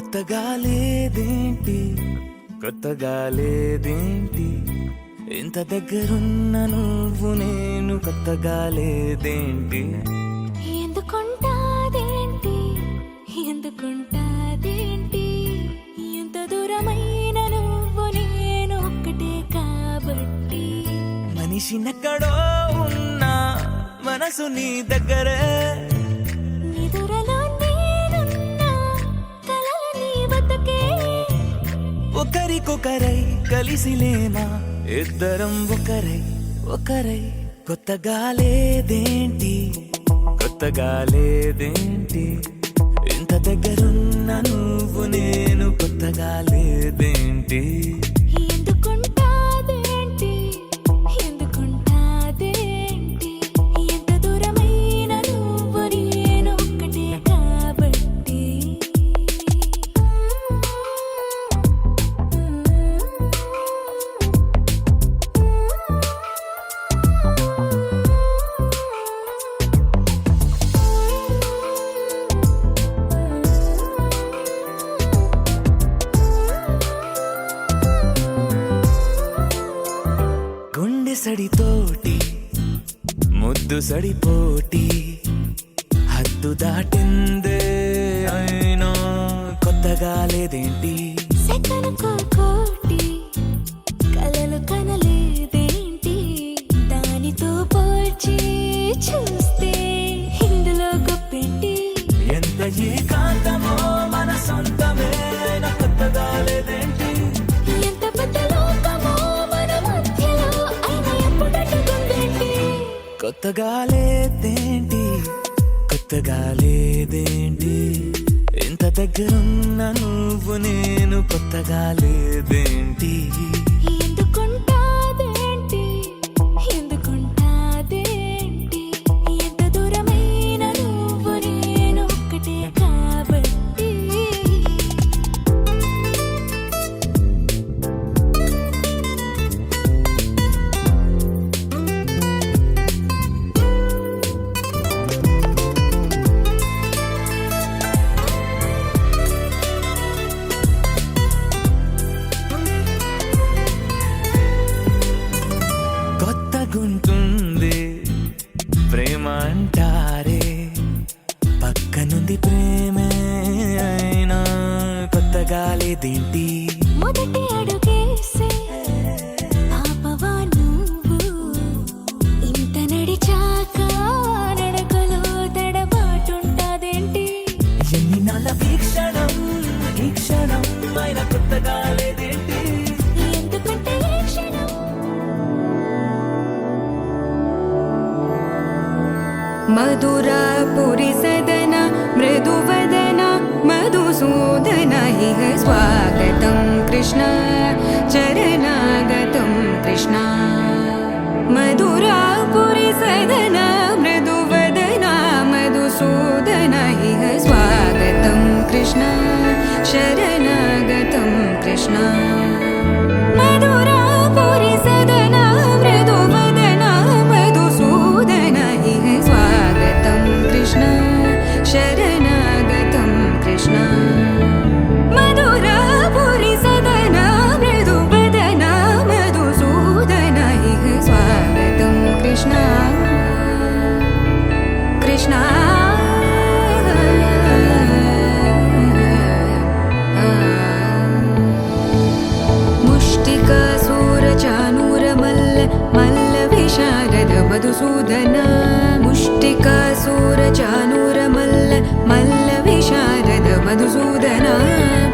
కొత్తగా లేదేంటి కొత్తగా లేదేంటి ఇంత దగ్గరున్న నువ్వు నేను కొత్తగా లేదేంటి ఎందుకుంటాదేంటి ఎందుకుంటాదేంటి ఎంత దూరమైన నువ్వు నేను ఒక్కటే కాబట్టి మనిషినెక్కడో ఉన్నా మనసు నీ దగ్గరే ఒకరికొకరై కలిసిలేమా ఇద్దరం ఒకరై ఒకరై కొత్తగా లేదేంటి కొత్తగా లేదేంటి ఇంత దగ్గరున్న నువ్వు నేను కొత్తగా లేదేంటి ఎందుకుంటాదేంటి ఎందుకుంటాదేంటి ఎంత దూరమైన నువ్వు నేను ఒక్కటే కాబట్టి సడితోటి ముద్దు సడిపోటి హద్దు దాటిందే అయినా కొత్తగా లేదేంటి సెకను కోటి కలలు కనలేదేంటి దానితో పోల్చి చూస్తే ఇందులో గొప్పేంటి ఎంత ఏకాంతమో మన సొంతమే కొత్తగా లేదేంటి ఎంత పెద్ద లోకమో మన మధ్యలో అయినా ఎప్పుడట్టుగా కొత్తగా లేదేంటి కొత్తగా లేదేంటి ఇంత దగ్గరున్న నువ్వు నేను కొత్తగా లేదేంటి ఎందుకుంటాదేంటి ఎందుకుంటాదేంటి ఎంత దూరమైన నువ్వు నేను ఒక్కటే కాబట్టి కొత్తగుంటుంది ప్రేమ అంటారే పక్కనుంది ప్రేమే అయినా కొత్తగా లేదేంటి మొదటి అడుగేసే పాపవా నువ్వు ఇంత నడిచాక నడకలో తడబాటుంటాదేంటి ఎన్ని నాళ్ళ ఈ క్షణం అయినా కొత్తగా లేదేంటి ఎందుకంటే ఈ క్షణం मधुरापुरि सदन मृदुवदन मधुसूदन इह स्वागतं कृष्ण चरणागतं कृष्ण मधुरापुरि सदन मृदुवदन मधुसूदन इह स्वागतं कृष्ण शरणागतं कृष्ण मधुरापुरि सदन मृदुवदन मधुसूदन इह स्वागतं कृष्ण शरणागतं कृष्ण मधुरापुरि सदन मृदुवदन मधुसूदन इह स्वागतं कृष्ण कृष्ण मुष्टिकासूरचानूरमल्ल मल्लविशारद मधुसूदन मुष्टिकासूरचानूरमल्ल मल्लविशारद मधुसूदन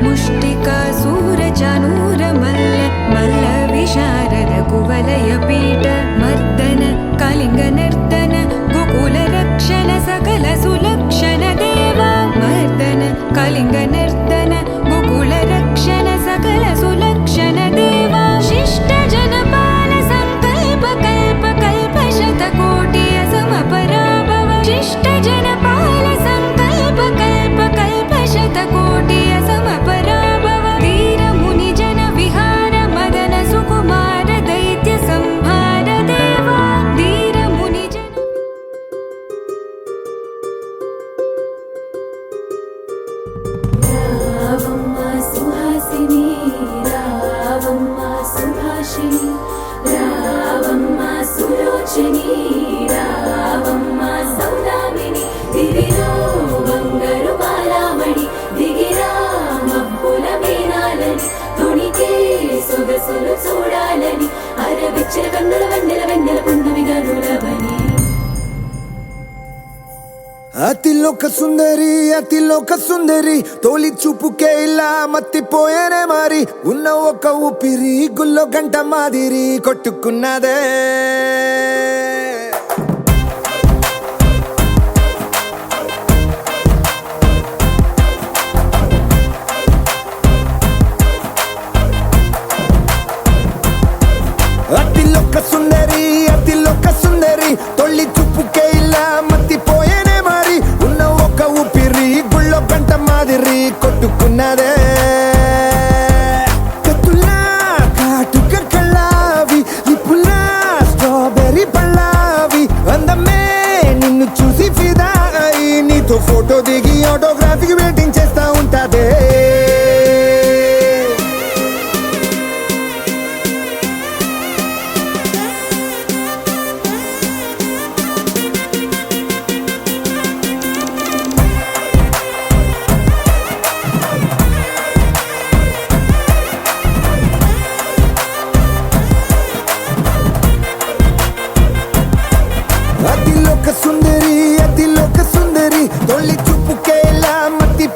मुष्टिकासूरचानूरमल्ल मल्लविशारद कुवलयपीठ मर्दन कलिङ्गनर्दन गोकुलरक्षण सकल सुलक्षण देवा मर्दन कलिङ्गनर्दन गोकुलरक्षण सकल सुलक्षण देवा शिष्ट जनपाल संकल्प कल्प कल्प शतकोटि असमपराभव शिष्ट जनपाल संकल्प कल्प कल्प शतकोटि असमपराभव वीर मुनि जन विहार मदन सुकुमार दैत्य संहार देवा वीर मुनि जन రావమ్మ సుహాసిని రావమ్మ సుభాషిణి రావమ్మ సులోచని రావమ్మ సౌదామిని దివిలో బంగారు బాలామణి దిగిరా మబ్బుల మీనాలని తొణికే సొగసులు చూడాలని అరవిచ్చిన కన్నుల వెన్నెల వెన్నెల పున్నమి గనులవని అతిలోక సుందరి తోలి చూపుకే ఇలా మత్తిపోయేనే మారి ఉన్న ఒక ఊపిరి గుల్లో గంట మాదిరి కొట్టుకున్నదే అతిలోక సుందరి తొలి చూపుకే ఇలా మత్తిపోయేనే మారి ఉన్న ఒక ఊపిరి గుళ్ళో గంట మాదిరి కొట్టుకున్నదే కత్తులా కాటుక కళ్ళావి ఇప్పులా స్ట్రాబెర్రీ పళ్ళావి అందమే నిన్ను చూసి ఫిదా అయి నీతో ఫోటో దిగి ఆటోగ్రాఫీకి వెయిటింగ్ చేస్తా ఉంటాదే అతిలోక సుందరి తొలి చూపుకే ఇలా మత్తి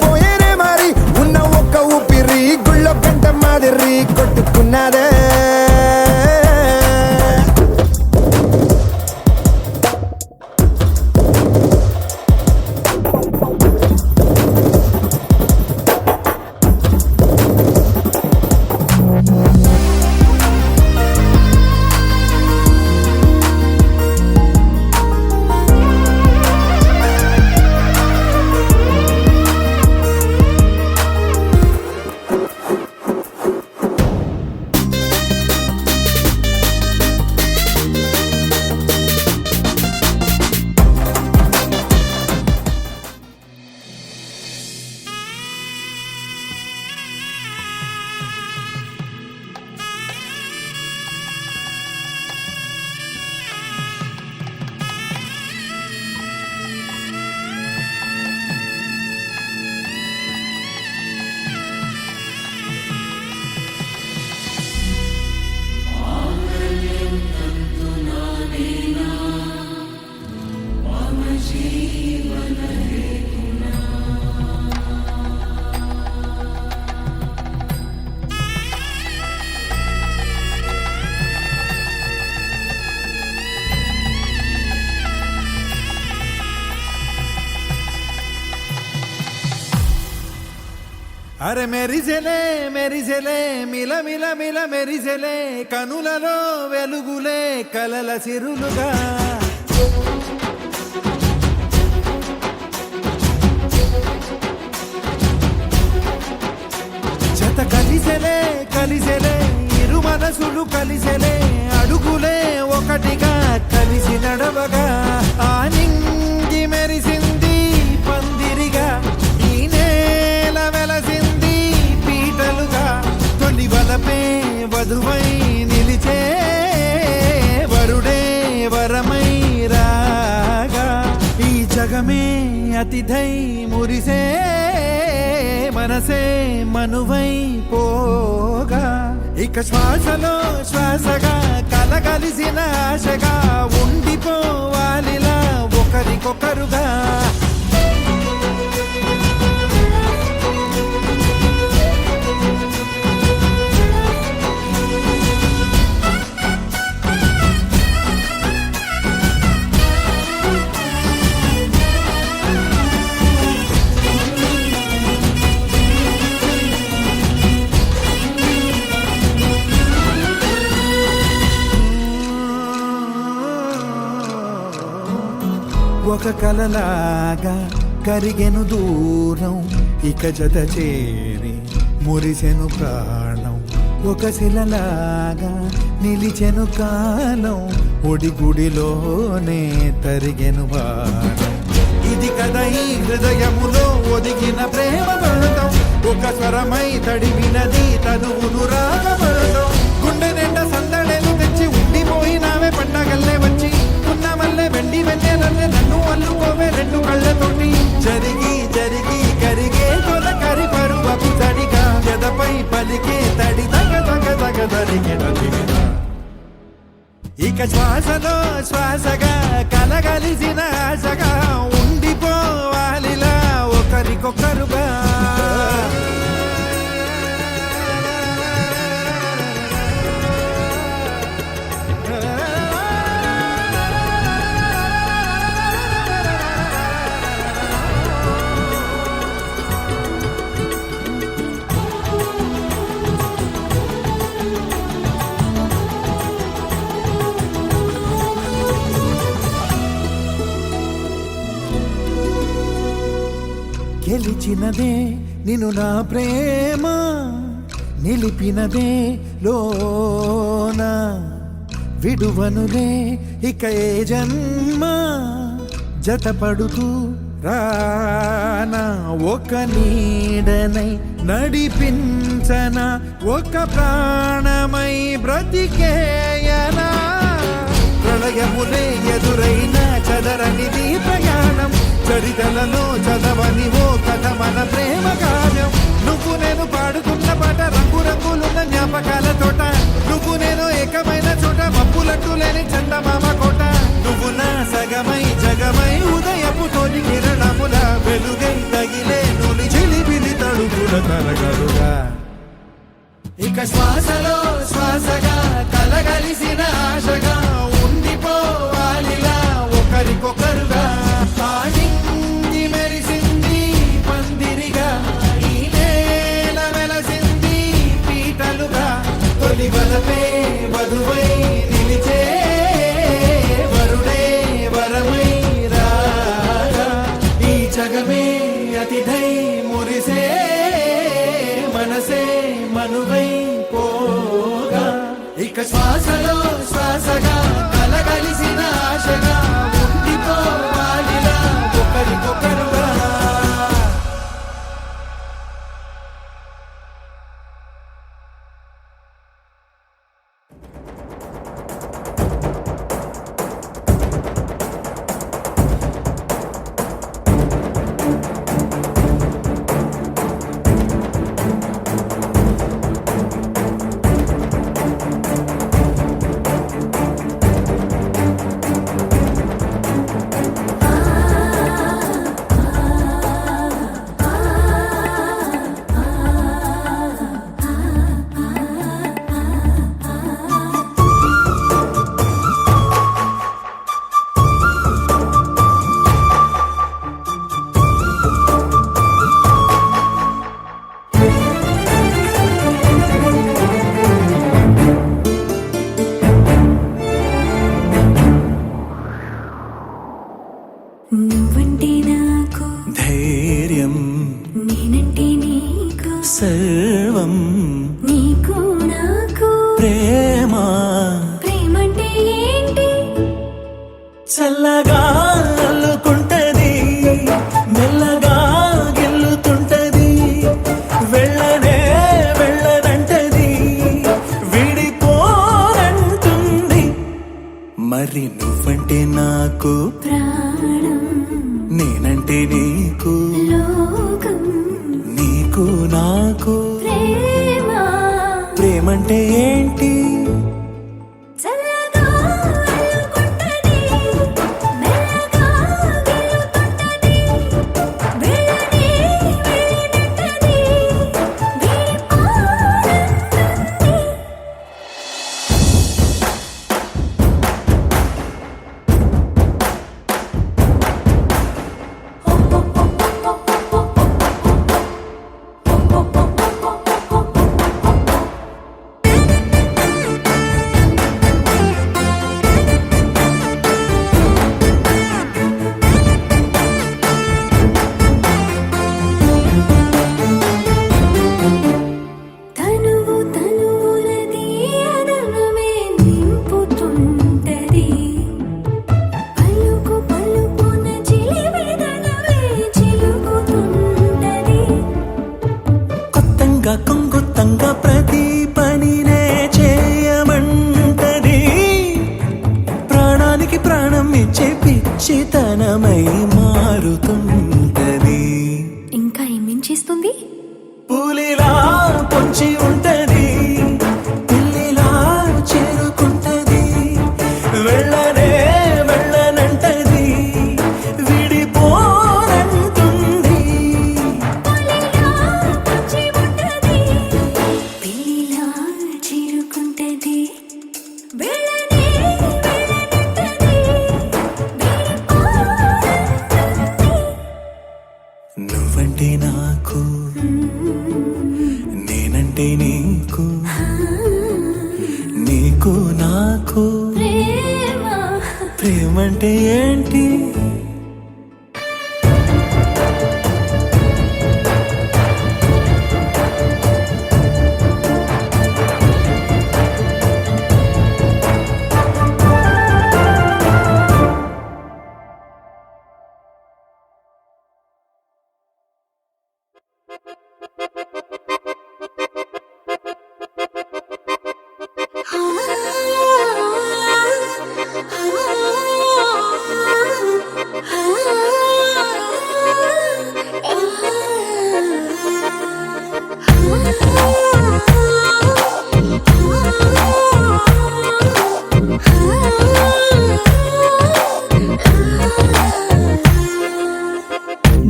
అరే మెరిసెలే మెరిసెలే మిల మిల మిల మెరిసెలే కనులలో వెలుగులే కలల సిరులుగా జత కలిసెలే కలిసెలే ఇరు మనసులు కలిసెలే అడుగులే ఒకటిగా కలిసి నడవగా ఆ నింగి మెరిసింది పందిరిగా ఈ నేల వెలసింది పీటలుగా తొలి వలపే వధువై నిలిచే వరుడే వరమై రాగా ఈ జగమే అతిథై మురిసే మనసే మనువై పోగా ఇక శ్వాసలో శ్వాసగా కలగలిసిన ఆశగా ఉండిపోవాలిలా ఒకరికొకరుగా ఒక కలలాగా కరిగెను దూరం ఇక జత చేరి మురిసెను ప్రాణం ఒక శిలలాగా నిలిచెను కాలం ఒడిగుడిలోనే తరిగెను బాణం ఇది కదా ఈ హృదయములో ఒదిగిన ప్రేమ బంధం ఒక స్వరమై తడివినది తనువును రాగబడతాం గుండె నిండా సందడేలు తెచ్చి ఉండిపోయినావే పండగల్లే వచ్చి ఉన్న మల్లె వెండి వెన్నెలల్లే నన్ను అల్లుకోవే రెండు కళ్ళతోటి జరిగి జరిగి కరిగే తొల కరి పరువపు తడిగా ఎదపై పలికే తడి తగ తగ తగ తరిగిన ఇక శ్వాసలో శ్వాసగా కలగలిసిన ఆశగా ఉండిపోవాలిలా ఒకరికొకరుగా గెలిచినదే నిన్ను నా ప్రేమ నిలిపినదే లోన విడువనులే ఇక ఏ జన్మ జతపడుతూ రానా ఒక నీడనై నడిపించన ఒక ప్రాణమై బ్రతికేయనా ప్రళయములే ఎదురైన చదరనిది ప్రయాణం చరితలలో చదవని ఓ కథ మన ప్రేమ కావ్యం నువ్వు నేను పాడుకున్న పాట రంగు రంగులున్న జ్ఞాపకాల తోట నువ్వు నేను ఏకమైన చోట మప్పులట్టు లేని చందమామ కోట నువ్వు నా సగమై జగమై ఉదయపు తోటి కిరణముల వెలుగై తగిలే నులి చిలిపిలి తడుపుల తరగలుగా ఇక శ్వాసలో శ్వాసగా కలగలిసిన ఆశగా ఉండిపోవాలిలా ఒకరికొకరుగా ఆడింది మెరిసింది పందిరిగా ఈ నేల వెలసింది పీటలుగా తొలి వలపే వధువై నిలిచే వరుడే వరమై రాగా ఈ జగమే అతిథై మురిసే మనసే మనువై పోగా ఇక శ్వాసలో శ్వాసగా కలగలిసిన ఆశగా ఉండిపోవాలిలా ఒకరికొకరుగా ప్రేమంటే ఏంటి? చల్లగా అల్లుకుంటది, మెల్లగా గెల్లుతుంటది, వెళ్ళనే వెళ్ళనంటది, విడిపోనంటుంది. మరి నువ్వంటే నాకు ప్రాణం నేనంటే నీకు, లోకం నీకు నాకు. ప్రేమ ప్రేమంటే ఏంటి? చల్లగా అల్లుకుంటది, మెల్లగా గెలుతుంటది, వెళ్ళనే వెళ్ళనంటది, విడిపోనంటుంది. తనువు తనువులది అదనమే నింపుతుంటది, పలుకు పలుకున చిలివిదనమే చిలుకుతుంటది. కొత్తంగా కొంగొత్తంగా ప్రతి పనినే చేయమంటది, ప్రాణానికి ప్రాణం ఇచ్చే పిచ్చితనమై మారుతుంటది. ఇంకా ఏమేం చేస్తుంది? పులిలా పొంచి ఉంటది, పిల్లిలా చేరుకుంటది, వెళ్ళనే వెళ్ళనంటది, విడిపోనంటుంది. పులిలా పొంచి ఉంటది, పిల్లిలా చిరుకుంటది, వెళ్ళనే వెళ్ళనంటది, విడిపోనంటుంది. నువ్వంటే నాకు నేనంటే నీకు, నీకు నాకు. ప్రేమ ప్రేమంటే ఏంటి?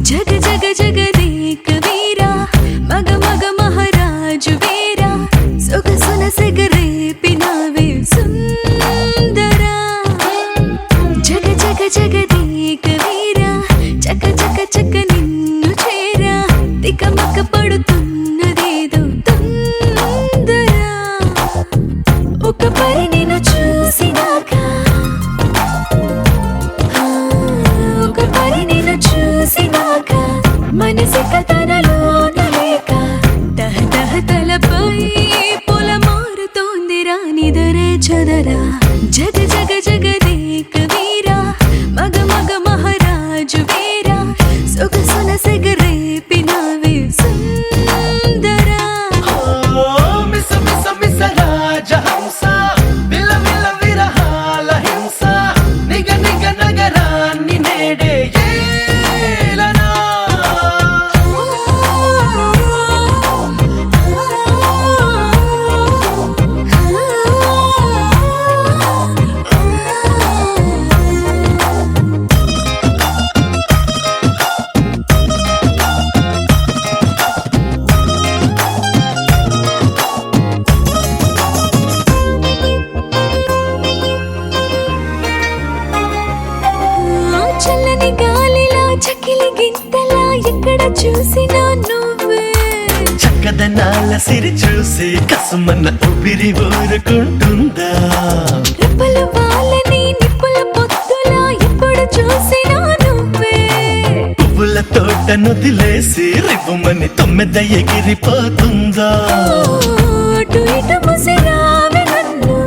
జగ జగ జగదేక వీరా, మగ మగ మహారాజు వీరా, సొగసున సెగరేపినావే సుందరా. జగ జగ జగదేక వీరా, చక చక చక నిన్ను చేరా, తికమక పడుతున్నదేదో తొందరా. ఒక పరి నిన్ను చూసినాక, ఒక పరి నిన్ను చూసినాక, మనసిక తనలోన లేక దహ దహ తలపై పొల మారుతోందిరా, నిదరే చదరా. జగ జగ జగదేక వీరా, మగ మగ మహారాజు వీరా, సొగసున సెగరేపినావే సుందరా. మిస మిస మిస రాజహంస, విల విల విరహాల హింస, నిగ నిగ నగరాన్ని నేడే ఏలనా. చల్లని గాలిలా చకిలి గింతలా ఎక్కడ చూసినా నువ్వే, చక్కదనాల సిరి చూసి కసుమన్న ఊపిరి ఊరుకుంటుందా. రెప్పలు వాళ్ళని నిప్పుల పొత్తులా ఎప్పుడు చూసినా నువ్వే, పువ్వుల తోట నుదిలేసి రివ్వుమని తొమ్మెద ఎగిరిపోతుందా. అటు ఇటు ముసిరావే నన్ను,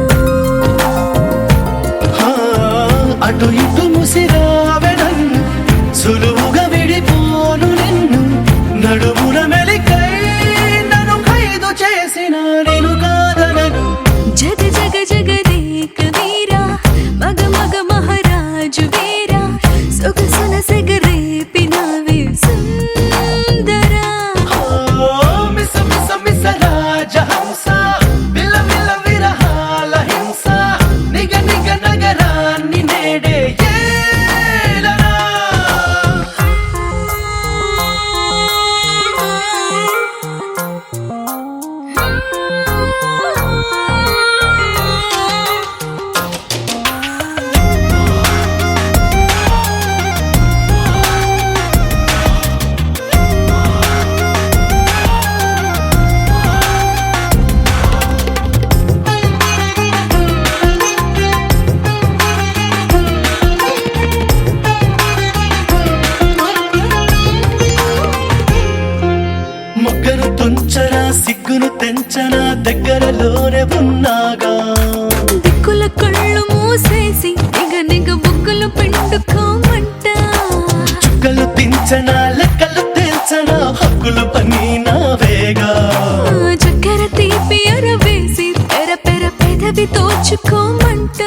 పెదవి తోచుకోమంట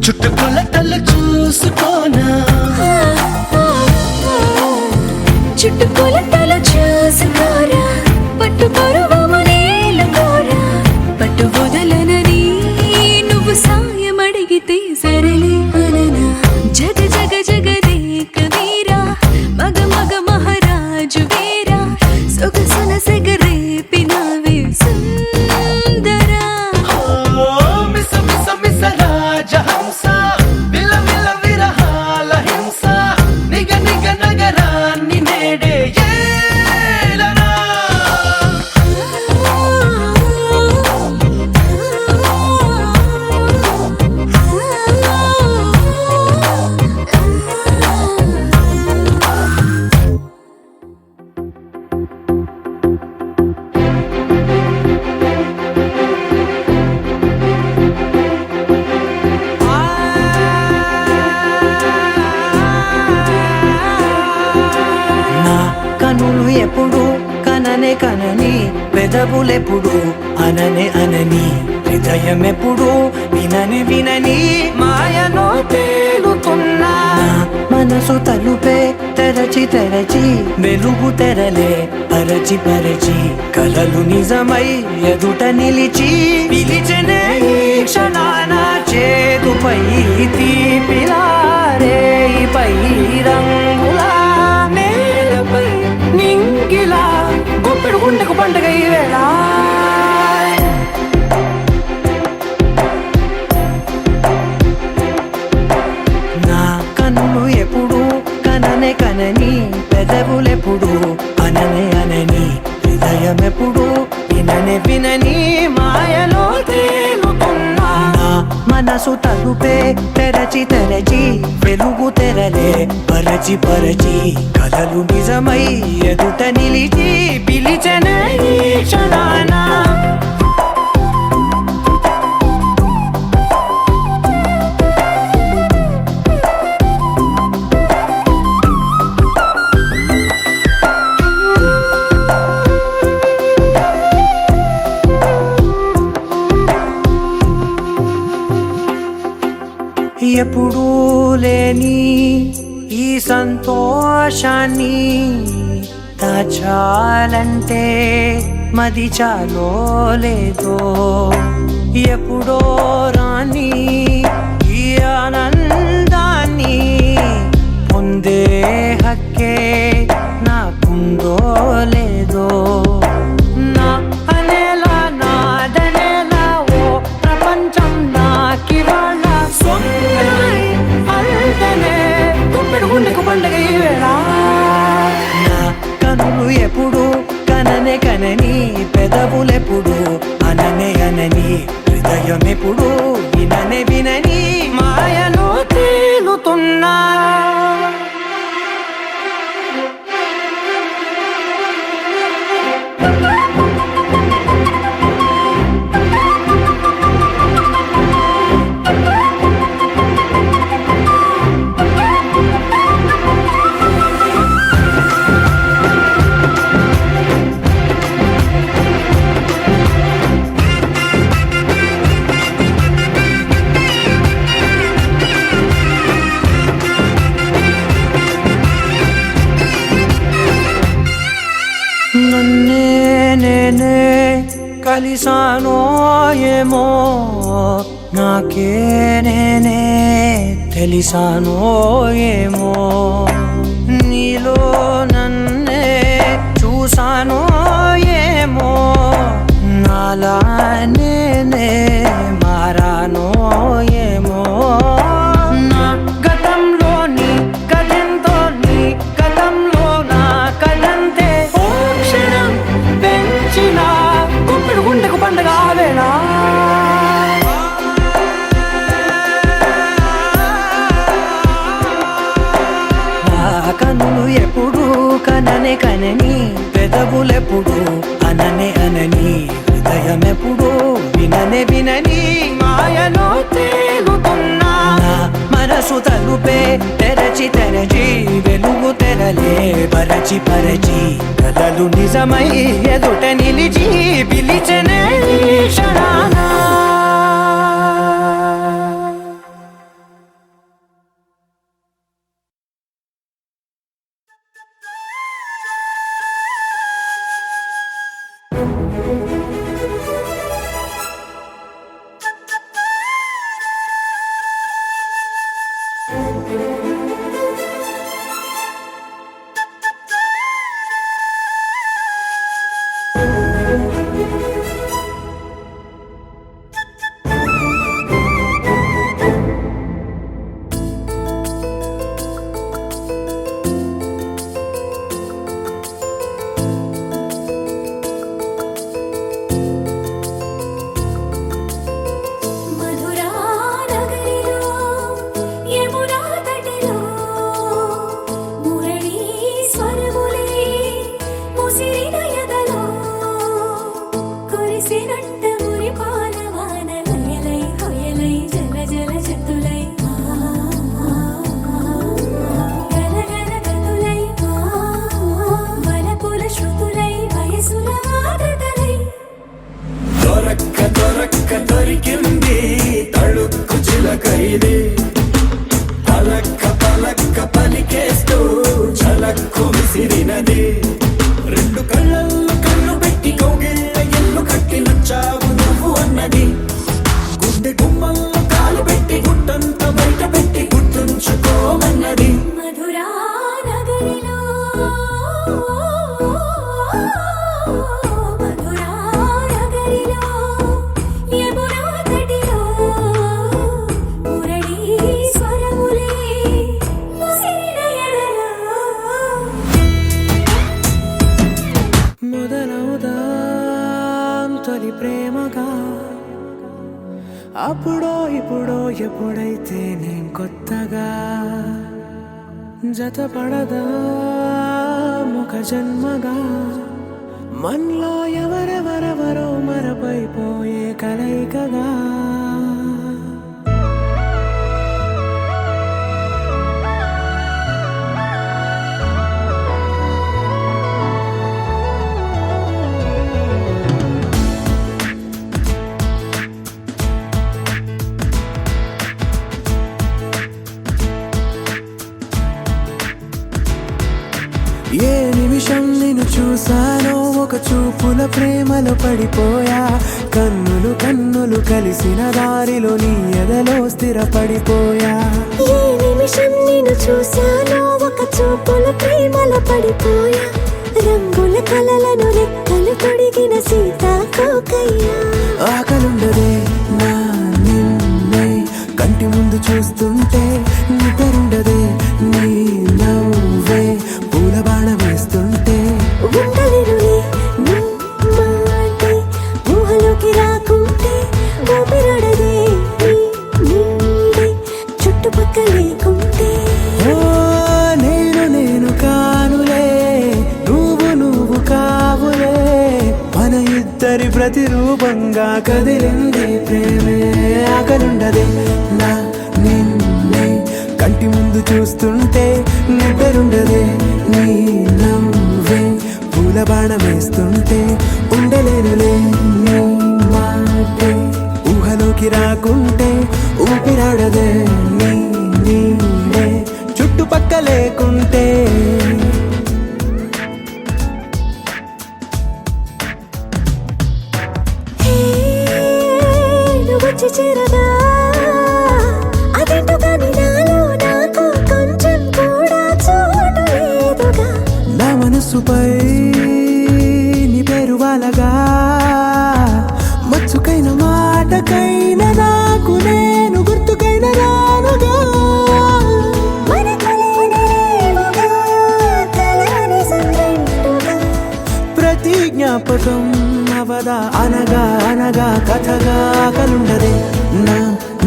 చుట్టుకొలతలు చూసుకోనా చుట్టుకొలతలు చూసుకోరా పట్టు పరువము నేలకోరా పట్టు వదలనని నువ్వు సాయం అడిగితే సరళి అననా జగ జగ జగదేక వీరా మగ మగ మహారాజు వీరా సొగసున సెగరేపినావే సుందరా మిస మిస మిస రాజహంస విల విల విరహాల హింస నిగ నిగ నగరాన్ని నేడే ఏలనా నా కనులు ఎప్పుడు కననే కనని పెదవులెప్పుడు అననే అనని హృదయం ఎప్పుడు వినని వినని మాయలో తేలుతున్నా నా మనసు తలుపే తెరచి తెరచి వెలుగు తెరలే పరచి పరచి కలలు నిజమై ఎదుట నిలిచి పిలిచెనే ఈ క్షణాన చేదుపై తీపిలారే పై రంగులా నేలపై నింగిలా గుప్పెడు గుండెకు పండుగ ఈ వేళ నా కన్నులు ఎప్పుడు కననే కనని పెదవులెప్పుడు అననే అనని హృదయం ఎప్పుడు విననే వినని మాయలో తేలుతున్నా నా మనసు తలుపే తెరచి తెరచి వెలుగు తెరలే పరచి పరచి కలలు నిజమై ఎదుట నిలిచి పిలిచెనే ఈ క్షణాన ఎప్పుడూ లేని ఈ సంతోషాన్ని దాచాలంటే మది చాలో లేదో ఎప్పుడో రాని ఈ ఆనందాన్ని పొందే హక్కే నాకుందో లేదో నా అనేలా నాదనేలా ఓ ప్రపంచం నాకివాళ సొంతమై అల్దనే గుప్పెడు గుండెకు పండుగ ఈ వేళ నా కనులు ఎప్పుడు కననే కనని పెదవులెప్పుడు అననే అనని హృదయం ఎప్పుడు విననే వినని మాయలో తేలుతున్నా నన్నే నేనే కలిసానో ఏమో నాకే నేనే తెలిసానో ఏమో నీలో నన్నే చూసానో ఏమో నాలా నేనే మారానో ఏమో నా గతంలోని గతంతో నీ గతంలో నా కదంతే ఓ క్షణం పెంచిన గుప్పెడు గుండెకు పండుగ వేళ కనులు ఎప్పుడు కననే కనని పెదవులెప్పుడు అననే అనని హృదయం ఎప్పుడు విననే వినని మాయలో తేలుతున్నా నా మనసు తలుపే తెరచి తెరచి వెలుగు తెరలే పరచి పరచి కలలు నిజమై ఎదుట నిలిచి పిలిచెనే ఈ క్షణాన గుమ్మంలో కాలు పెట్టి గుట్టంత బయట పెట్టి గుర్తుంచుకోమన్నది మధురా నగరిలో మధురా నగరిలో యమునా తటిలో మురళీ స్వరములే ముసిరిన ఎడలో మొదలవుదాం తొలి ప్రేమగా అప్పుడో ఇప్పుడో ఎప్పుడైతే నేను కొత్తగా జతపడదా ముఖ జన్మగా మనలో ఎవరెవరెవరో మరపైపోయే కలయికగా ఏ నిమిషం నిన్ను చూసానో ఒక చూపుల ప్రేమలో పడిపోయా కన్నులు కన్నులు కలిసిన దారిలో నీ ఎదలో స్థిరపడిపోయా ఏ నిమిషం నిన్ను చూశానో ఒక చూపుల ప్రేమలో పడిపోయా రంగుల కలలను రెక్కలు తొడిగిన సీతాకోకయ్యా ఆకలుండదే నా నిన్నే కంటి ముందు చూస్తుంటే నిద్రుండదే నీ నవ్వే పూల బాణ వేస్తుంటే ఉండలేనులే నీ మాటే ఊహలోకి రాకుంటే ఊపిరాడదే నీ నీడే చుట్టుపక్కల లేకుంటే ఓ నేను కానులే నువ్వు కావులే మన ఇద్దరి ప్రతిరూపంగా కదిలింది ప్రేమే ఆకలుండదే నా నిన్నే కంటి ముందు చూస్తుంటే నిద్రుండదే నీ నవ్వే పూల బాణం వేస్తుంటే ఉండలేనులే నీ మాటే ఊహలోకి రాకుంటే ఊపిరాడదే నీ నీడే చుట్టుపక్క లేకుంటే నువ్వు వచ్చి చేరగా అదేంటో కానీ నాలో నాకు కొంచెం కూడా చోటు లేదుగా నా మనసుపై నీ పేరు వాలగా మచ్చుకైన మాటకైన నాకు నేను గుర్తుకైన రానుగా మనకులేనిరేవుగా కలని సంరెండుగా ప్రతి జ్ఞాపకం అవదా అనగా అనగా కథగా కలుండదే నా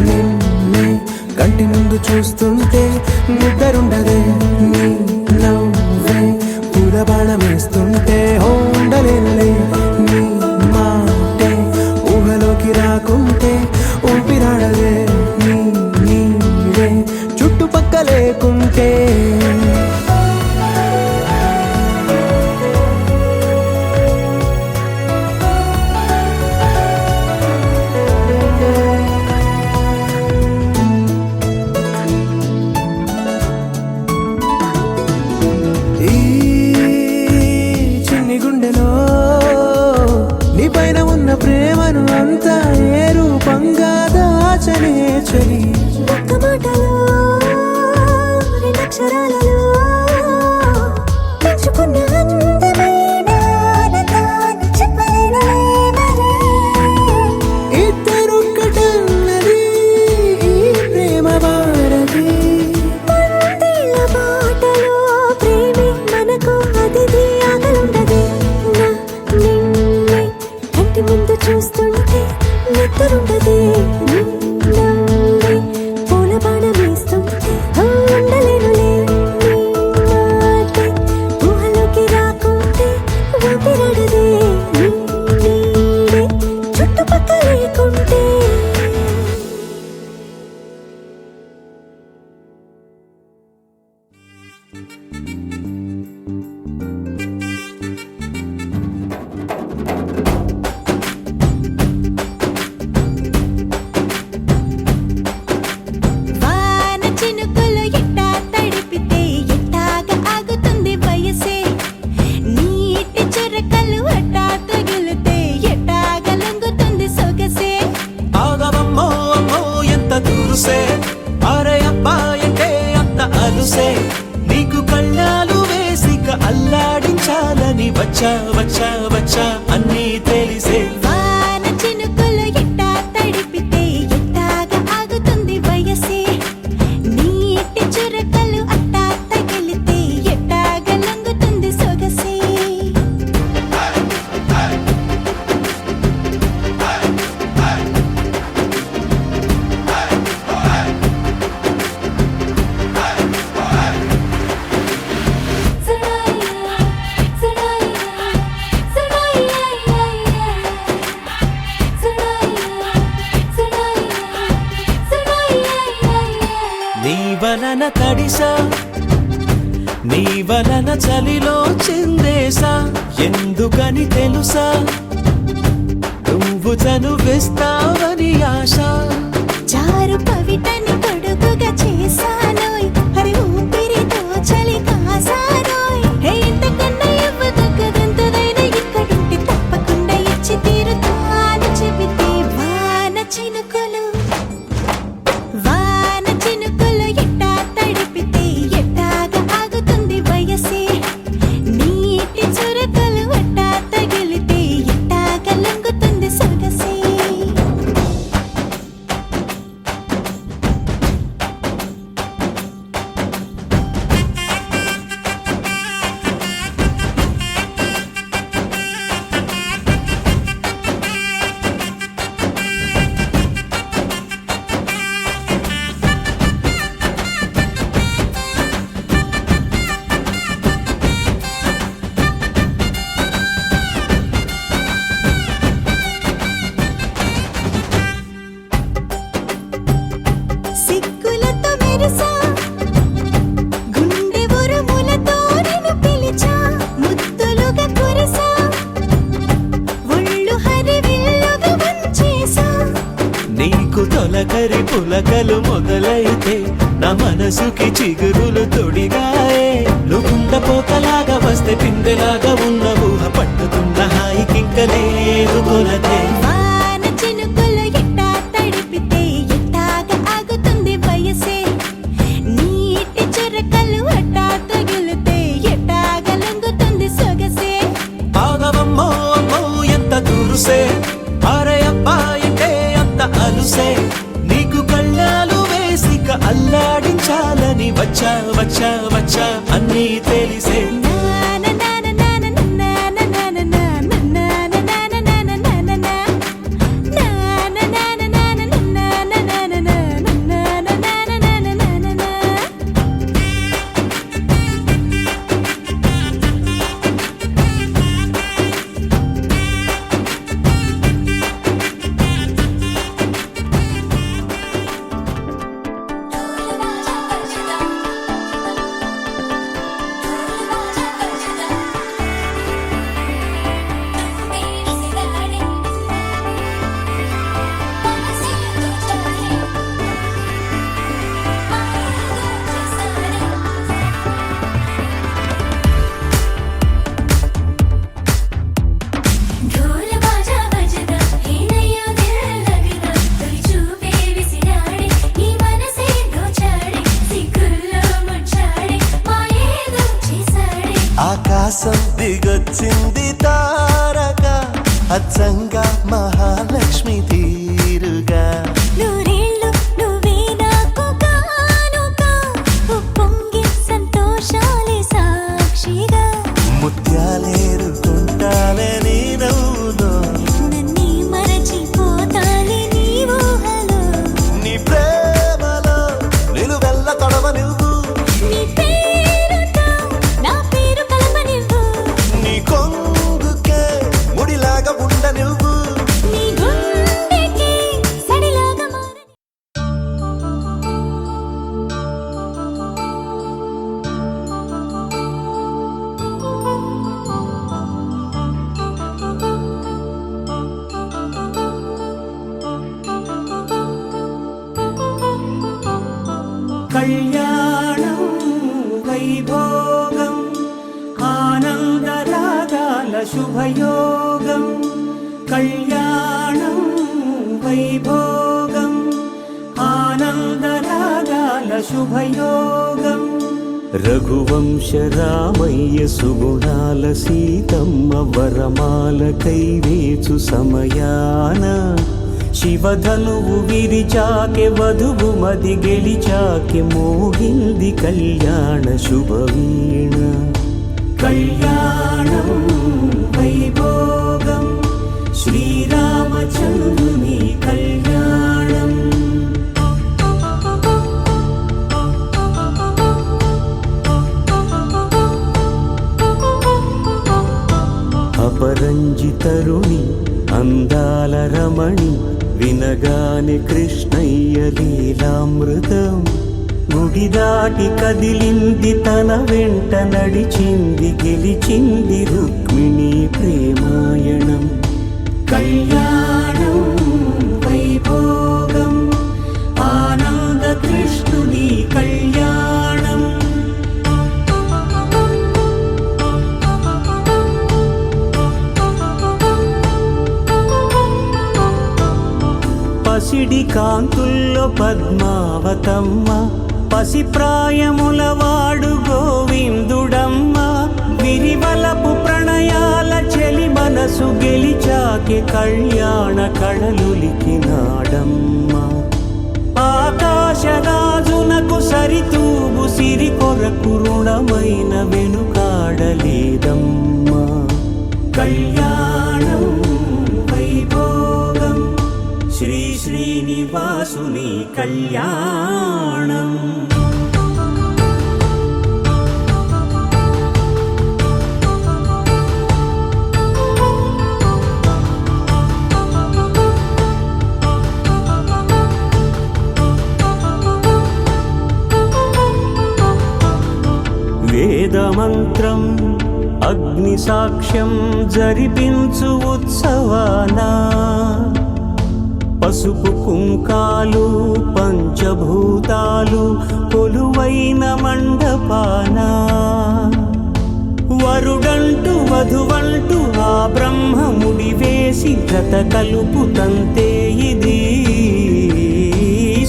నిన్నే కంటి ముందు చూస్తుంటే నిద్రుండదే నీ నవ్వే పూల బాణం వేస్తుంటే ఉండలేనులే నీ మాటే ఊహలోకి రాకుంటే ఊపిరాడదే నీ నీడే చుట్టుపక్క లేకుంటే ఈ చిన్ని గుండెలో నీ పైన ఉన్న ప్రేమను అంతా ఏ రూపంగా దాచనే చలి ఒక్క మాటలో రెండక్షరాలలో పెంచుకున్న అందమైన ఆనందాన్ని చెప్పలేనులే మరి. ఇద్దరొక్కటన్నది ఈ ప్రేమ భారతి వందేళ్ల బాటలో ప్రేమే మనకు అతిథి ఆగలుండదే నా నిన్నే కంటి ముందు చూస్తుంటే నిద్రుండదే నీ నవ్వే పూల బాణ వేస్తుంటే ఉండలేనులే వచ్చా వచ్చా వచ్చా అన్నీ తెలిసే వాన చినుకులు ఎట్టా తడిపితే ఎట్టాగా ఆగుతుంది వయసే నీటి చురకలు అట్టా తగిలితే ఎట్టాగా లొంగుతుంది సొగసే నీ వలన తడిసా నీ వలన చలిలో చిందేసా ఎందుకని తెలుసా నువ్వు చనువిస్తావని ఆశ చారు పవిటని పొడుగుగా చేశానోయ్ హరి ఊపిరితో చలి కాసానోయ్ హే ఇంతకన్నా ఇవ్వదగ్గదంతదైనా ఇక్కడుంటే తప్పకుండా ఇచ్చి తీరుతాను చెబితే వాన చినుకులు ఎట్టా తడిపితే ఎట్టాగా ఆగుతుంది వయసే నీటి చురకలు అట్టా తగిలితే ఎట్టాగా లొంగుతుంది సొగసే సిగ్గులతో మెరిసా గుండె ఉరుములతో నిన్ను పిలిచా ముద్దులుగా కురిసా ఒళ్ళు హరివిల్లుగా వంచేసా నీకు తొలకరి పులకలు మొదలైతే నా మనసుకి చిగురులు తొడిగాయే నువ్వుండ పోతలాగా వస్తే పిందెలాగా ఉన్న ఊహ పట్టుతున్న హాయికింక లేదు కొలతే వాన చినుకులు ఎట్టా తడిపితే ఎట్టాగా ఆగుతుంది వయసే నీటి చురకలు అట్టా తగిలితే ఎట్టాగా లొంగుతుంది సొగసే ఆగవమ్మో అమ్మో ఎంత దురుసే అరే అబ్బాయంటే అంత అలుసే నీకు కళ్ళాలు వేసిక అల్లాడించాలని వచ్చా వచ్చా వచ్చా అన్నీ తెలిసే ఆకాశం దిగొచ్చింది తారక అచ్చంగా మహాలక్ష్మి తీరుగా నూరేళ్ళు నువ్వే నాకు కానుక ఉప్పొంగి సంతోషాలే సాక్షిగా ముత్యాలేరుకుంటాలే నీ నవ్వులో నన్నే మరచిపోతాలే నీ ఊహలో నీ ప్రేమలో నిలువెల్ల తడవ నువ్వు నీ పేరుతో నా పేరు కలపనివ్వు నీ కొంగుకే ముడిలాగా ఉండ నువ్వు నీ గుండెకి సడిలాగా మారని కళ్యాణం వైభోగం ఆనందరాగాల శుభయోగం కళ్యాణం వైభోగం ఆనందరాగాల శుభయోగం రఘువంశ రామయ్య సుగుణాల సీతమ్మ వరమాల కైవేచు సమయాన శివధనువు విరిచాకె వధువు మది గెలిచాకె మోగింది కళ్యాణ శుభవీణ. కళ్యాణం వైభోగం శ్రీరామచంద్రుని కళ్యాణం. అపరంజితరుణి అందాల రమణి వినగానే కృష్ణయ్య లీలామృతం. గుడి దాటి కదిలింది తన వెంట నడిచింది గెలిచింది రుక్మిణి ప్రేమాయణం. కళ్యాణం వైభోగం ఆనంద కృష్ణుని కళ్యాణం. పసిడి కాంతుల్లో పద్మావతమ్మ పసిప్రాయముల వాడు గోవిందుడమ్మ. విరివలపు ప్రణయాల చెలి మనసు గెలిచాకే కళ్యాణ కళలులికినాడమ్మ. ఆకాశరాజునకు సరితూగు సిరి కొరకు రుణమైన వెనుకాడలేదమ్మా. కళ్యాణం వైభోగం శ్రీ శ్రీనివాసుని కళ్యాణం. వేదమంత్రం అగ్ని సాక్ష్యం జరిపించు ఉత్సవానా. పసుపు కుంకాలు పంచభూతాలు కొలువైన మండపాన. వరుడంటూ వధువంటూ ఆ బ్రహ్మముడి వేసి జత కలుపుతంతే ఇది.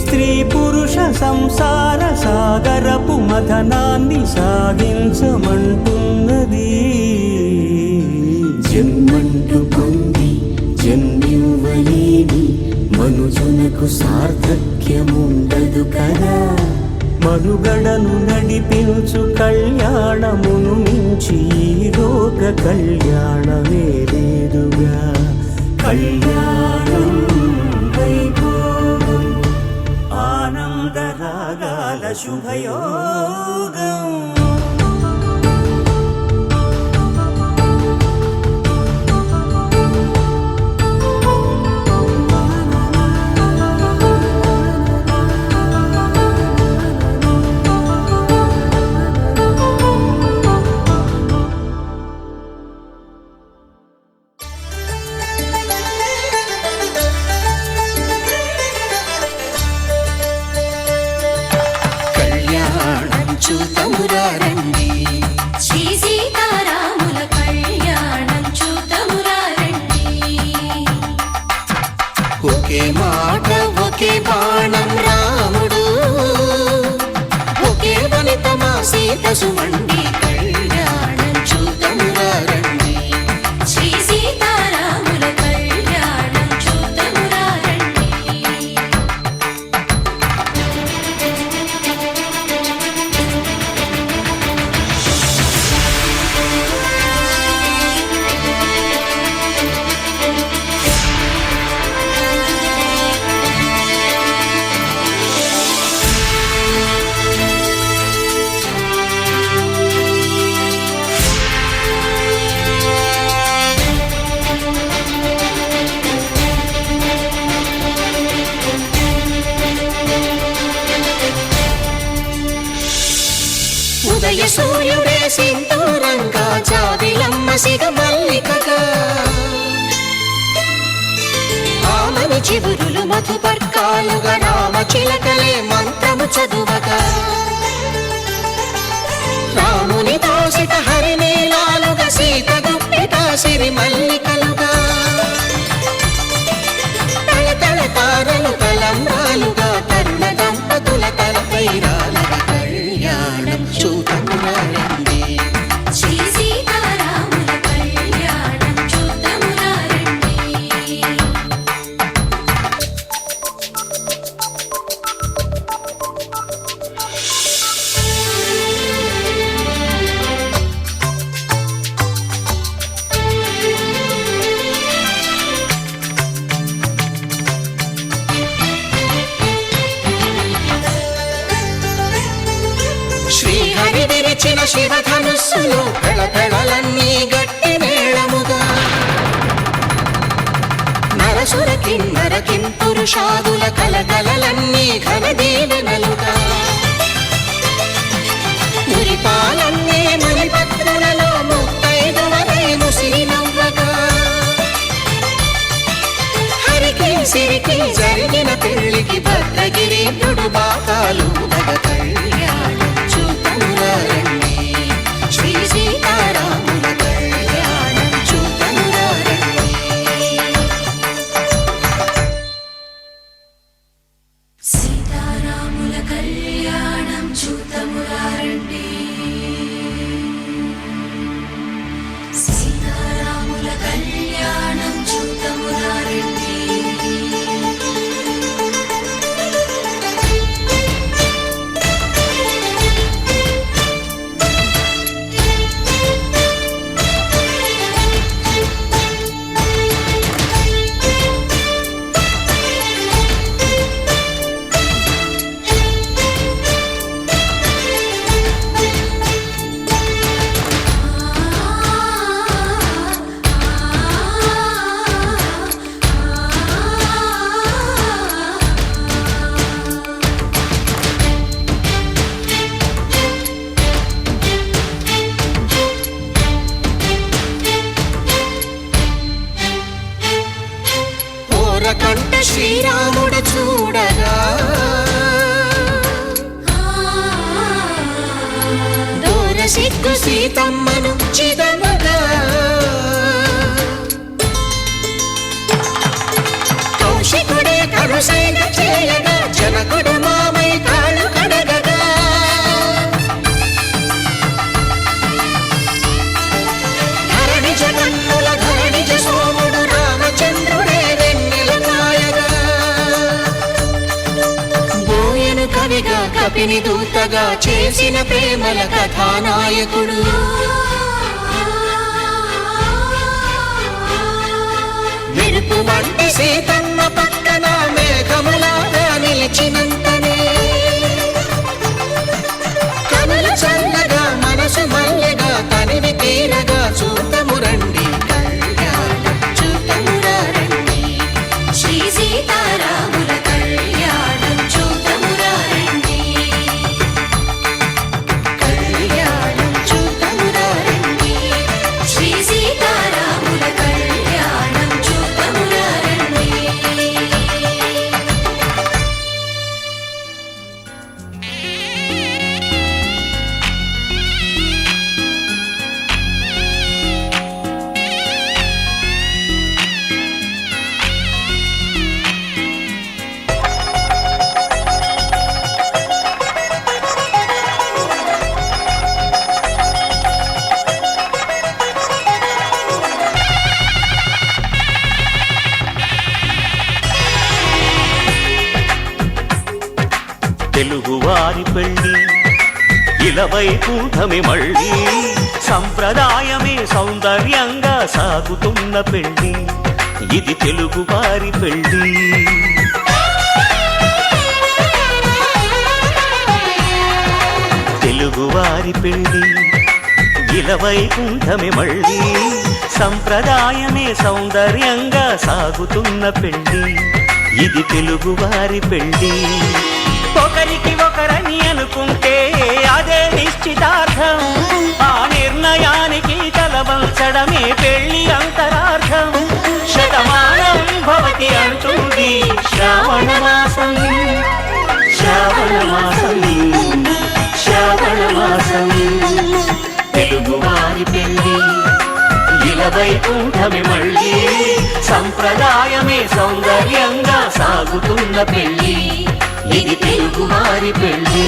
స్త్రీ పురుష సంసార సాగరపు మథనాన్ని సాగించమంటున్నది. జన్మంటూ పొంది జన్మివ్వలేని మనుజునకు సార్థక్యముండదు కదా. మనుగడను నడిపించు కళ్యాణమును మించి ఈ లోక కళ్యాణమే లేదుగా. కళ్యాణం వైభోగం ఆనంద రాగాల శుభయోగం. చూతమురారండి శ్రీ సీతారాముల కళ్యాణం చూతమురారండి. ఒకే మాట ఒకే బాణం రాముడు ఒకే వనిత మా సీత సుమండి కళ్యాణం చూతమురారండి. శ్రీ సీతారాముల కళ్యాణం చూతమురారండి. ఉదయ సూర్యుడే సింధూరంగా జాబిలమ్మ సిగ మల్లికగా. ఆమని చివురులు మధుపర్కాలుగా రామ చిలకలే మంత్రము చదువగా. రాముని దోసిట హరినీలాలుగా సీత గుప్పిట సిరి మల్లికలుగా. తల తల తారలు తలంబ్రాలుగా తరుణ దంపతుల తలపై రాలగా కళ్యాణం చూత పేల్చిన శివధనుస్సులో పెళపెళలన్నీ గట్టి మేళముగా నరసుర కిన్నర కింపురుషాదుల కలకలలన్నీ ఘన దీవెనలుగా మురిపాలన్నీ మణిపత్రులలో ముత్తైదువలై ముసిరి నవ్వగా హరికి సిరికి జరిగిన పెళ్లికి భద్రగిరీంద్రుడు బాకాలు భగ కళ్యాణం చూతమురారండి శ్రీ సీతారాముల కళ్యాణం చూతమురారండి సీతారాముల కళ్యాణం చూతమురారండి సీతారాముల కళ్యాణం చూతమురారండి కంట శ్రీరాముడు చూడగా దూర సిగ్గు సీతమ్మను చిదమగా కౌశికుడే కరుసైన చేయగా జనకుడు మామై కాళ్ళు కడగగా ధరణి జగన్నుల ధరణిజ సోముడు రామచంద్రుడే కవిగా కపిని దూతగా చేసిన ప్రేమల కథానాయకుడు మెరుపు వంటి సీతమ్మ పక్కన మేఘములాగా నిలిచినంతనే కనుల చల్లగా మనసు మల్లెగా తనివి తీరగా చూతమురండి కళ్యాణం చూతమురారండి శ్రీ సీతారాముల కళ్యాణం చూతమురారండి కళ్యాణం చూతమురారండి శ్రీ సీతారాముల కళ్యాణం చూతమురారండి తెలుగువారి పెళ్ళి ఇలవైకుంఠమి మళ్ళీ సంప్రదాయమే సౌందర్యంగా సాగుతున్న పెళ్ళి ఇది తెలుగువారి పెళ్ళి తెలుగువారి పెళ్ళి ఇలవైకుంఠమి మళ్ళీ సంప్రదాయమే సౌందర్యంగా సాగుతున్న పెళ్ళి ఇది తెలుగువారి పెళ్ళి ఒకరికి ఒకరని అనుకుంటే అదే నిశ్చితార్థం ఆ నిర్ణయానికి తలవంచడమే పెళ్లి అంతరార్థం శతమానం భవతి అంటుంది శ్రావణ మాసం శ్రావణ మాసం శ్రావణ మాసం తెలుగువారి పెళ్లి ఇలవైకుంఠమి మళ్ళీ సంప్రదాయమే సౌందర్యంగా సాగుతున్న పెళ్లి ఇది తెలుగువారి పెళ్ళి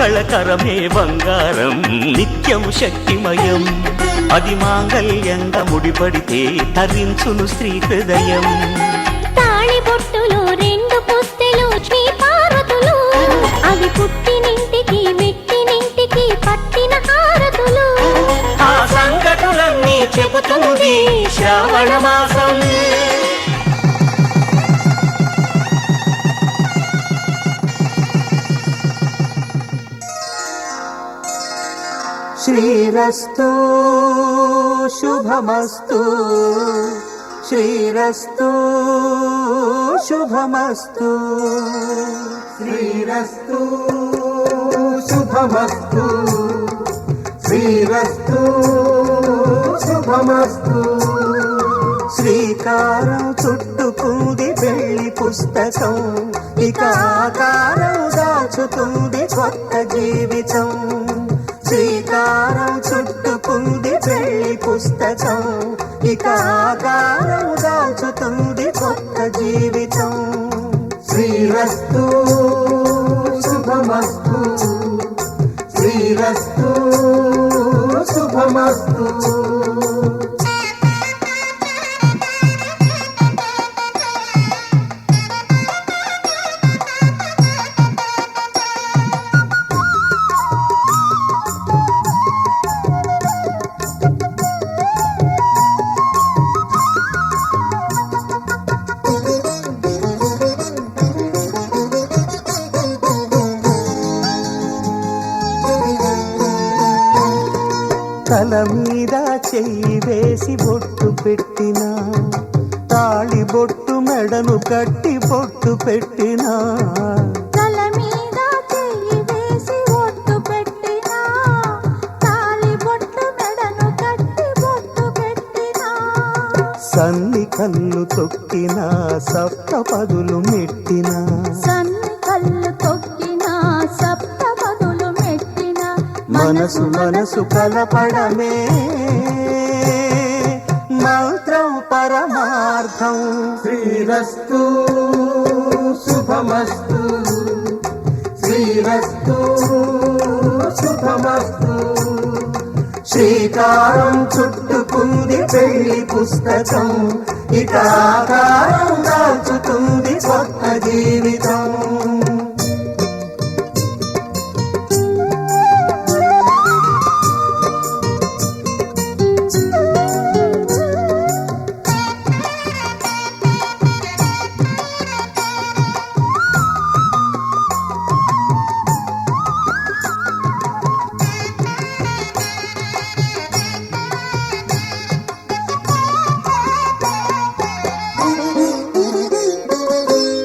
కళకరమే బంగారం నిత్యం శక్తిమయం అది మాంగళ్యంగా ముడిపడితే తరించును స్త్రీ హృదయం తాళి బొట్టులు రెండు పుస్తెలు శ్రీ పార్వతులు అవి పుట్టినింటికి మెట్టినింటికి పట్టిన హారతులు ఆ సంగతులన్నీ చెబుతుంది శ్రావణ మాసం శ్రీరస్తు శుభమస్తు శ్రీరస్తు శుభమస్తు శ్రీరస్తు శుభమస్తు శ్రీరస్తు శుభమస్తు శ్రీకారం చుట్టుకుంది పెళ్లి పుస్తకం ఇక ఆకారం దాచుతుంది కొత్త జీవితం శ్రీకారం చుట్టుకుంది పెళ్లి పుస్తకం ఇక ఆకారం దాచుతుంది కొత్త జీవితం శ్రీరస్తు శుభమస్తు శ్రీరస్తు శుభమస్తు తల మీద చెయ్యి వేసి బొట్టు పెట్టినా తాళి బొట్టు మెడను కట్టి బొట్టు పెట్టినా తల మీద చెయ్యి వేసి బొట్టు పెట్టినా తాళి బొట్టు మెడను కట్టి బొట్టు పెట్టినా సన్ని కళ్ళు తొక్కినా సప్త పదులు మెట్టినా సన్ని కళ్ళు తొక్కినా సప్త పదులు మెట్టినా మనసు మనసు కలపడమే మంత్రం పరమార్థం శ్రీరస్తు శుభమస్తు శ్రీరస్తు శుభమస్తు శ్రీకారం చుట్టుకుంది పెళ్లి పుస్తకం ఇక ఆకారం దాచుతుంది కొత్త జీవితం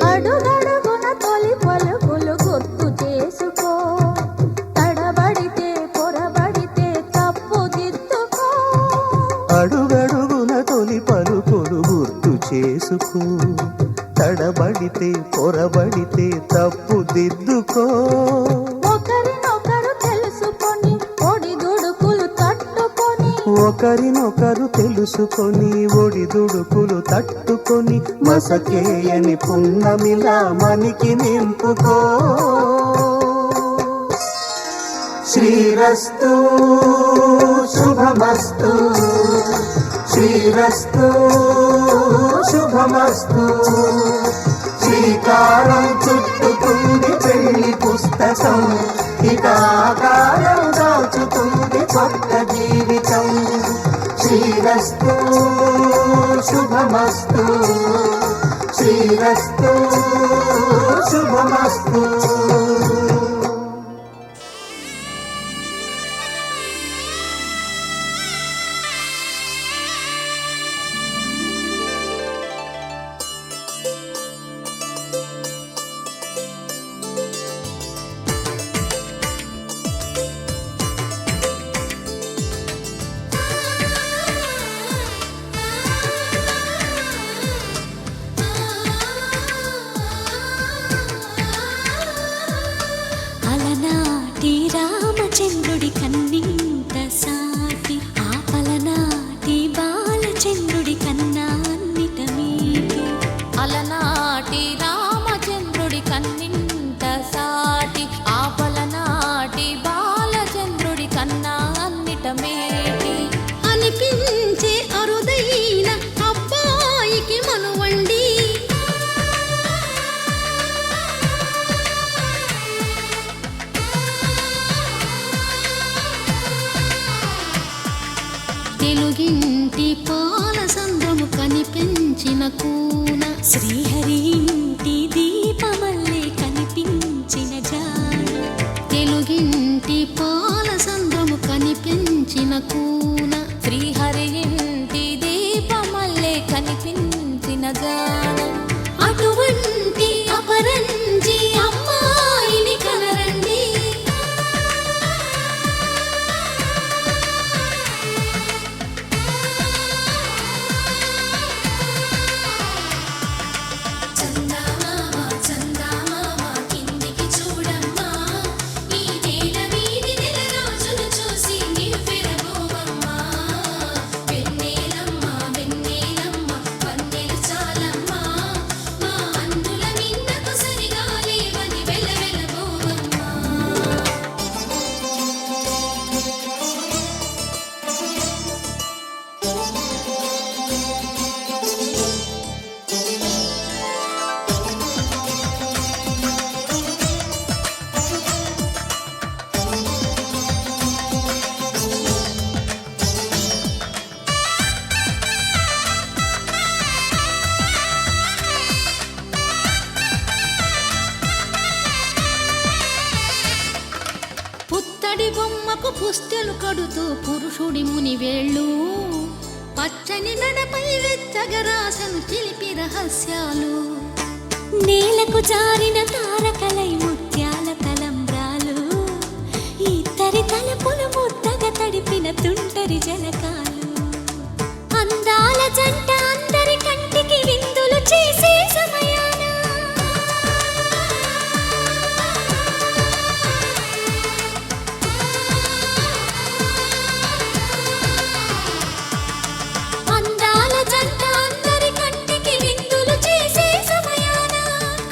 అడుగడుగున తొలి పలుకులు గుర్తు చేసుకో తడబడితే పొరబడితే తప్పు దిద్దుకో అడుగడుగున తొలి పలుకులు గుర్తు చేసుకో తడబడితే పొరబడితే తప్పు దిద్దుకో ఒకరినొకరు తెలుసుకొని ఒడిదుడుకులు తట్టుకొని ఒకరినొకరు తెలుసుకొని ఒడిదుడుకులు తట్టుకొని మసకేయని పున్నమిలా మనికి నింపుకో శ్రీరస్తు శుభమస్తు శ్రీరస్తు శుభమస్తు శ్రీకారం చుట్టుకుంది పెళ్లి పుస్తకం ఇక ఆకారం దాచుతుంది కొత్త జీవితం శ్రీరస్తు శుభమస్తు శ్రీరస్తు శుభమస్తు పుత్తడి బొమ్మకు పుస్తెలు కడుతూ పురుషుడి ముని వేళ్ళు పచ్చని మెడపై వెచ్చగరాసను చిలిపి రహస్యాలు నేలకు జారిన తారకలై ముత్యాల తలంబ్రాలు ఇద్దరి తలపులు ముద్దగా తడిపిన తుంటరి జలకాలు అందాల జంట అందరి కంటికి విందులు చేసే సమయాన అందాల జంట అందరి కంటికి విందులు చేసే సమయాన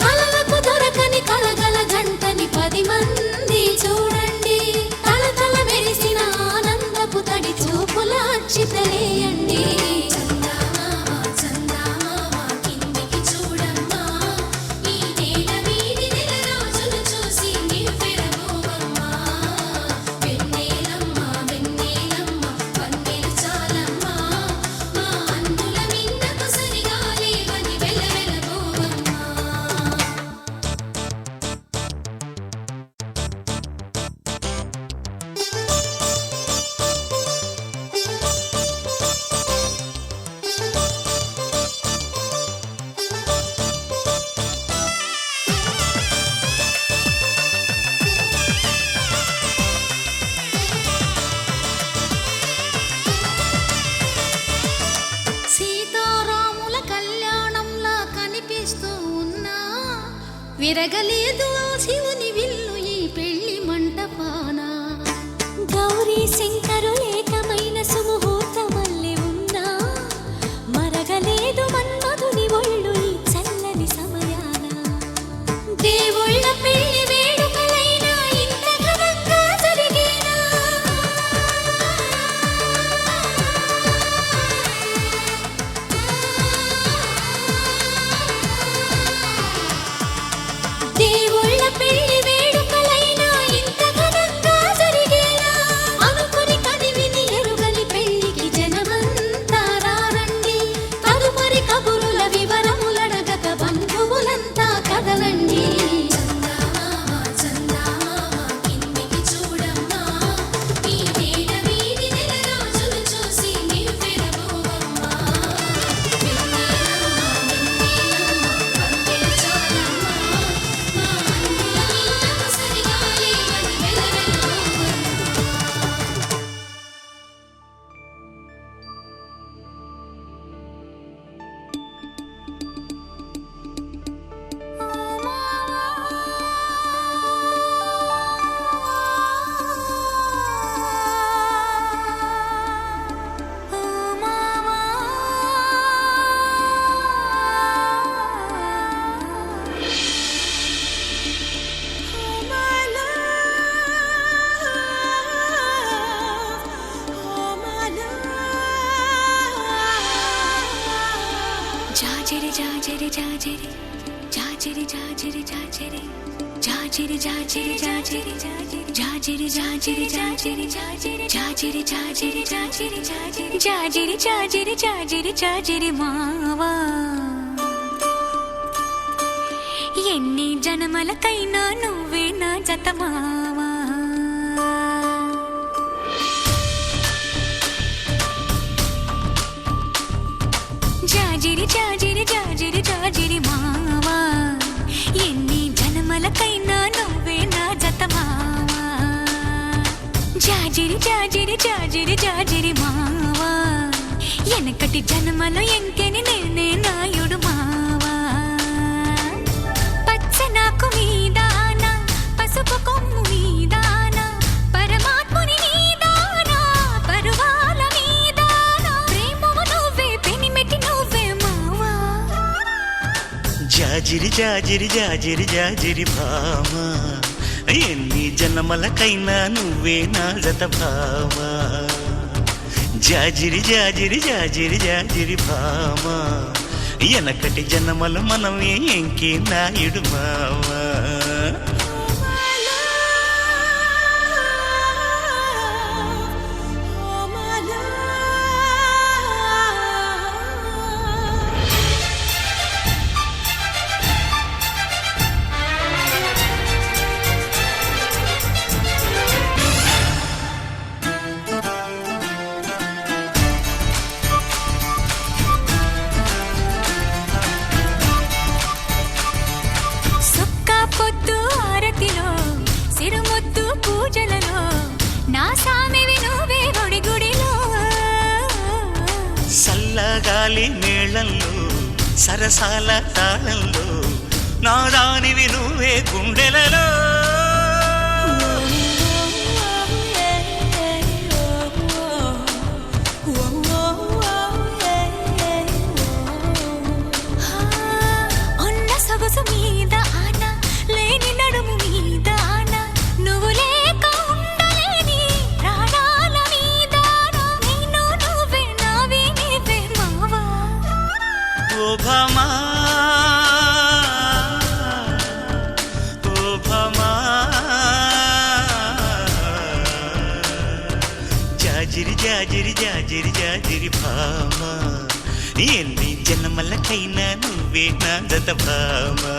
కలలకు దొరకని కలగల జంటని 10 మంది చూడండి తలతల మెరిసిన ఆనందపు తడి చూపుల అచ్చితలేయండి సీతారాముల కళ్యాణంలా కనిపిస్తూ ఉన్నా విరగలేదు ఆ శివుని విల్లు ఈ పెళ్లి మంటపాన గౌరీ శంకరులేకమైన సుముహూర్తమల్లె ఉన్నా మరగలేదు మన్మధుని ఒళ్ళు ఈ చల్లని సమయాన దేవుళ్ళ పెళ్లి వేడుకలైనా ఇంత ఘనంగా జరిగేనా దేవుళ్ళ పెళ్లి వేడుకలైనా ఇంత ఘనంగా జరిగేనా అనుకుని కదివిని ఎరుగని పెళ్లికి జనమంతా రారండి తదుపరి కబురుల వివరములడగక బంధువులంతా కదలండి జాజరి జాజరి జాజరి జాజరి జాజరి జాజరి జాజరి జాజరి జాజరి జాజరి జాజరి జాజరి జాజరి జాజరి జాజరి జాజరి జాజరి జాజరి జాజరి మావా ఎన్ని జన్మలకైనా నువ్వే నా జత మావా జాజిరి జాజిరి జాజిరి జాజిరి మావా ఎన్ని జన్మలకైనా నువ్వే నా జత మావా జాజిరి జాజిరి జాజిరి జాజిరి మావా ఎనకటి జన్మలో ఎంకెని నేనే నాయుడు మావా పచ్చనాకు మీదాన పసుపు కొమ్ము మీదాన పరమాత్ముని నీదాన పరువాల మీదాన ప్రేమము నువ్వే పెనిమెటి నువ్వే మావా జాజిరి జాజిరి జాజిరి జాజిరి భామా ఎన్ని జన్మలకైనా నువ్వే నా జత భామా జాజిరి జాజిరి జాజిరి జాజిరి భామా ఎనకటి జన్మలు మనమే ఎంకి నాయుడు మావా సరదాలి మేళంలో సరసాల తాళంలో నాదానివి నువ్వే గుండెలలో ఉన్న సొగసు మీద ఆన లేని నడుము మీద ఆన నువ్వు లేక ఉండలేని ప్రాణాల మీద నేను నువ్వే నావి నీవే మావా ఓ భామా ఓ భామా జాజిరి జాజిరి జాజిరి జాజిరి భామా ఎన్ని జన్మలకైనా నువ్వే నా జత భామా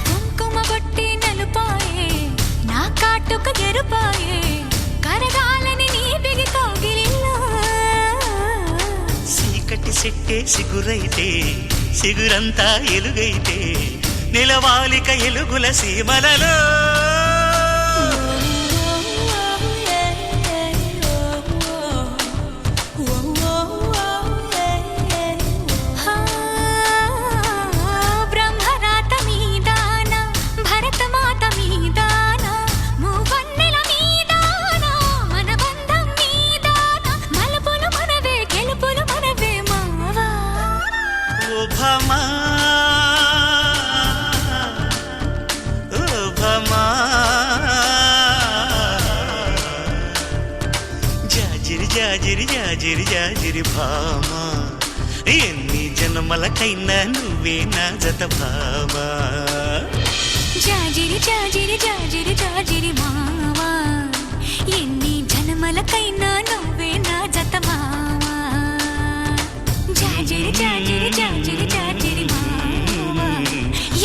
కుంకుమ బొట్టి నలుపాయే నా కాటుక గెరుపాయే కరగాలని నీ బిగి కౌగిలిలో చీకటి సెట్టే సిగురైతే సిగురంతా ఎలుగైతే నిలవాలిక ఎలుగుల సీమలలో బ్రహ్మరాత మీదాన భరతమాత మీదాన మూవన్నెల మీదాన మన బంధం మీదాన మలుపులు మనవే గెలుపులు మనవే మావా ఓ భామా ఓ భామా జాజిరి జాజిరి జాజిరి జాజిరి భామా ఎన్ని జన్మలకైనా నువ్వే నా జత భామా జాజిరి జాజిరి జాజిరి జాజిరి మావా ఎన్ని జన్మలకైనా నువ్వే నా జత మావా జాజిరి జాజిరి జాజిరి జాజిరి మావా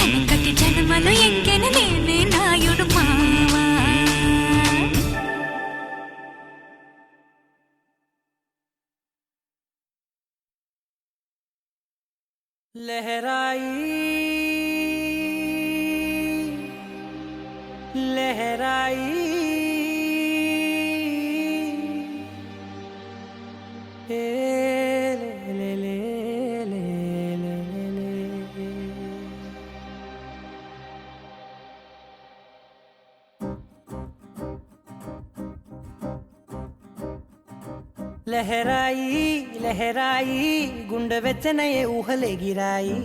ఎనకటి జన్మలో ఎంకెన నేనే నాయుడు మావా लहराई लहराई ए ले ले ले ले ले ले लहराई लहराई गुंड వెచ్చనయే ఊహలే గిరాయి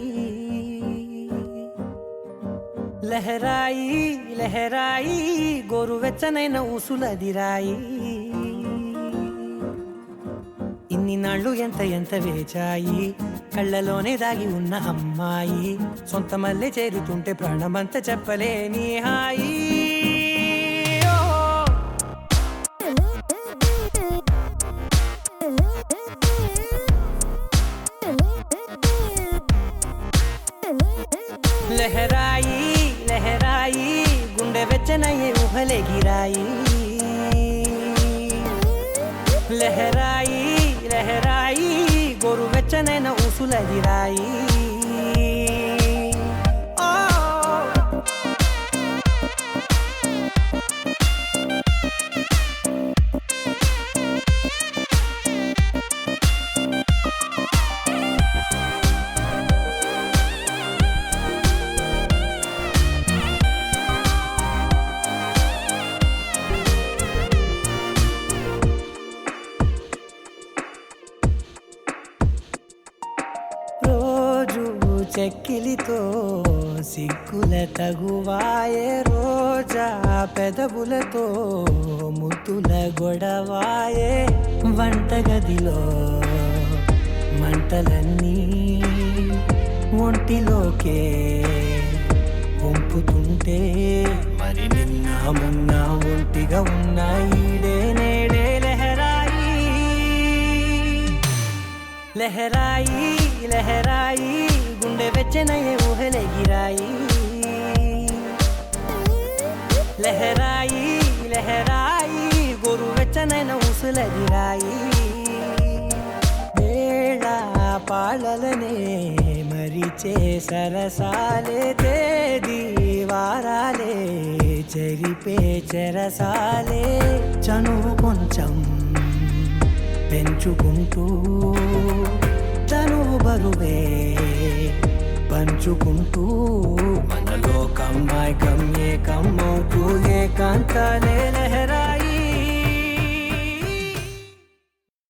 లహరాయి లహరాయి గోరు వెచ్చనైన ఊసులదిరాయి ఇన్ని నాళ్ళు ఎంత ఎంత వేచాయి కళ్ళలోనే దాగి ఉన్న అమ్మాయి సొంత మల్లె చేరుతుంటే ప్రాణమంతా చెప్పలేని హాయి లహరాయి లహరాయి గుండె వెచ్చనయ్యే ఊహలే గిరాయి లహరాయి లహరాయి గోరు వెచ్చనైన ఊసులదిరాయి చెక్కిలితో సిగ్గుల తగువాయే రోజా పెదవులతో ముద్దుల గొడవాయే వంటగదిలో మంటలన్నీ ఒంటిలోకే వంపుతుంటే మరి నిన్న మొన్న ఒంటిగా ఉన్నాయిడే నేడే లహరాయి లహరాయి లహరాయి గుండె వెచ్చనయ్యే ఊహలెగిరాయి లహరాయి లహరాయి గోరు వెచ్చనైన ఊసులెగిరాయి వేళ పాలలనే మరిచే సరసాలే తేదీ వారాలే చెరిపే చెరసాలే చనువు కొంచెం పెంచుకుంటూ తనువు బరువే పంచుకుంటూ మనలో కమ్మాయి కమ్మే కమ్మవుతూ ఏకాంతాలే లహరా